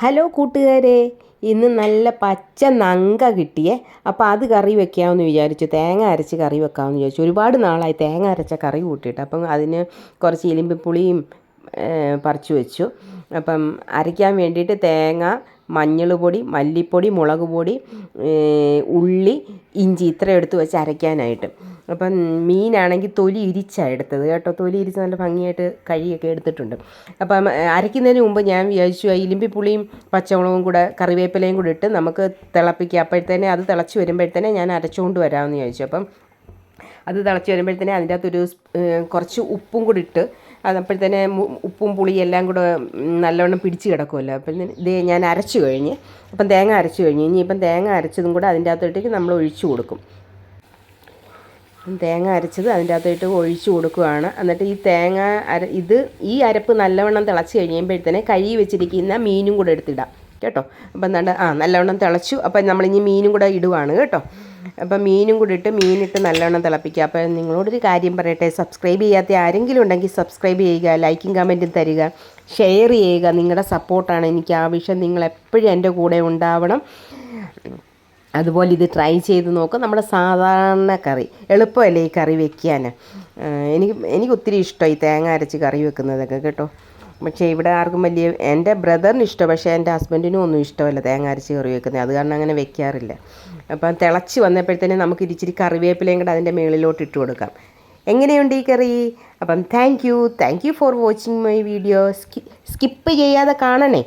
Hello കൂട്ടുകാരെ, ഇന്ന് നല്ല പച്ച നങ്ക കിട്ടിയേ. അപ്പോൾ അത് കറി വെക്കാമെന്ന് വിചാരിച്ചു. തേങ്ങ അരച്ച് കറി വെക്കാമെന്ന് വിചാരിച്ചു. ഒരുപാട് നാളായി തേങ്ങ അരച്ച കറി കൂട്ടിയിട്ട്. അപ്പം അതിന് കുറച്ച് ഇലിമ്പിപ്പുളിയും പറിച്ചു വെച്ചു. അപ്പം അരയ്ക്കാൻ വേണ്ടിയിട്ട് തേങ്ങ, മഞ്ഞൾ പൊടി, മല്ലിപ്പൊടി, മുളക് പൊടി, ഉള്ളി, ഇഞ്ചി ഇത്രയും എടുത്ത് വെച്ച് അരയ്ക്കാനായിട്ട്. അപ്പം മീനാണെങ്കിൽ തൊലി ഇരിച്ചാണ് എടുത്തത് കേട്ടോ. തൊലി ഇരിച്ച് നല്ല ഭംഗിയായിട്ട് കഴുകിയൊക്കെ എടുത്തിട്ടുണ്ട്. അപ്പം അരയ്ക്കുന്നതിന് മുമ്പ് ഞാൻ വിചാരിച്ചു ഇലിമ്പിപ്പുളിയും പച്ചമുളകും കൂടെ കറിവേപ്പിലയും കൂടെ ഇട്ട് നമുക്ക് തിളപ്പിക്കുക. അപ്പോഴത്തേനെ അത് തിളച്ച് വരുമ്പോഴത്തേനെ ഞാൻ അരച്ചുകൊണ്ട് വരാമെന്ന് ചോദിച്ചു. അപ്പം അത് തിളച്ച് വരുമ്പോഴത്തേനെ അതിൻ്റെ അകത്തൊരു കുറച്ച് ഉപ്പും കൂടി ഇട്ട് അതപ്പോഴത്തേനെ ഉപ്പും പുളിയും എല്ലാം കൂടെ നല്ലവണ്ണം പിടിച്ച് കിടക്കുമല്ലോ. അപ്പം ഇത് ഞാൻ അരച്ചു കഴിഞ്ഞ്, അപ്പം തേങ്ങ അരച്ചു കഴിഞ്ഞ് ഇനിയിപ്പം തേങ്ങ അരച്ചതും കൂടെ അതിൻ്റെ അകത്തോട്ടേക്ക് നമ്മൾ ഒഴിച്ചു കൊടുക്കും. തേങ്ങ അരച്ചത് അതിൻ്റെ അകത്തോട്ട് ഒഴിച്ചു കൊടുക്കുകയാണ്. എന്നിട്ട് ഈ അരപ്പ് നല്ലവണ്ണം തിളച്ച് കഴിയുമ്പോഴത്തേനെ കഴുകി വെച്ചിരിക്കുന്ന മീനും കൂടെ എടുത്തിടാം കേട്ടോ. അപ്പം എന്താണ്ട് നല്ലവണ്ണം തിളച്ചു. അപ്പം നമ്മളിനി മീനും കൂടെ ഇടുവാണ് കേട്ടോ. അപ്പം മീനും കൂടി മീനിട്ട് നല്ലവണ്ണം തിളപ്പിക്കുക. അപ്പം നിങ്ങളോടൊരു കാര്യം പറയട്ടെ, സബ്സ്ക്രൈബ് ചെയ്യാത്ത ആരെങ്കിലും ഉണ്ടെങ്കിൽ സബ്സ്ക്രൈബ് ചെയ്യുക, ലൈക്കും കമൻറ്റും തരിക, ഷെയർ ചെയ്യുക. നിങ്ങളുടെ സപ്പോർട്ടാണ് എനിക്ക് ആവശ്യം. നിങ്ങളെപ്പോഴും എൻ്റെ കൂടെ ഉണ്ടാവണം. അതുപോലെ ഇത് ട്രൈ ചെയ്ത് നോക്കുക. നമ്മുടെ സാധാരണ കറി എളുപ്പമല്ലേ ഈ കറി വെക്കാൻ. എനിക്ക് ഒത്തിരി ഇഷ്ടമായി തേങ്ങ അരച്ച് കറി വെക്കുന്നതൊക്കെ കേട്ടോ. പക്ഷേ ഇവിടെ ആർക്കും എൻ്റെ ബ്രദറിന് ഇഷ്ടം, പക്ഷേ എൻ്റെ ഹസ്ബൻഡിനും ഒന്നും ഇഷ്ടമല്ല തേങ്ങ അരച്ച് കറി വെക്കുന്നത്. അത് കാരണം അങ്ങനെ വെക്കാറില്ല. അപ്പം തിളച്ച് വന്നപ്പോഴത്തേനും നമുക്ക് ഇച്ചിരി കറിവേപ്പിലയും കൂടെ അതിൻ്റെ മുകളിലോട്ട് ഇട്ട് കൊടുക്കാം. എങ്ങനെയുണ്ട് ഈ കറി? അപ്പം thank you for watching my video. Skip ചെയ്യാതെ കാണണേ.